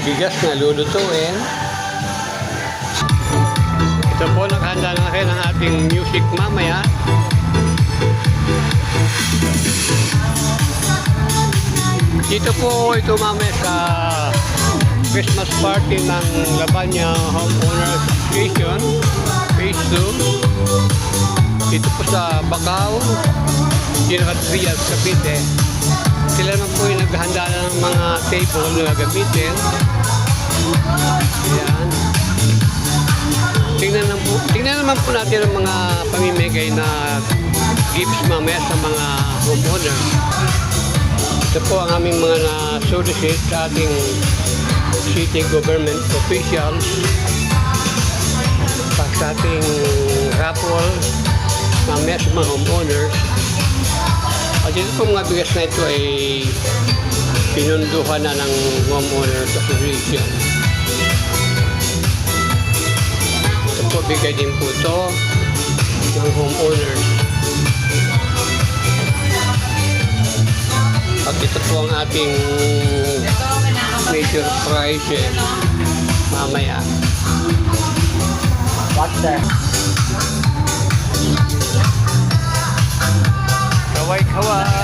bigas na lulutuin. Ito po, naghanda na kayo ng ating music mamaya. Dito po ito mamaya sa Christmas party ng Labanya Homeowners Association, Phase 2. Dito po sa Bacau, General Trias, Cavite. Sila naman po yung naghanda ng mga table na gagamitin. Ayan. Tingnan naman po natin ang mga pamimigay na gifts mamaya sa mga homeowner. Ito po ang aming mga na-solicit sa ating city government officials sa ating raffle mamaya sa mga homeowners. At ito po mga bigas na ito ay pinunduhan na ng homeowners association. Ito po bigay din po ito ng homeowners. At ito po ang ating major prizes mamaya. What's that? Kaway-kaway!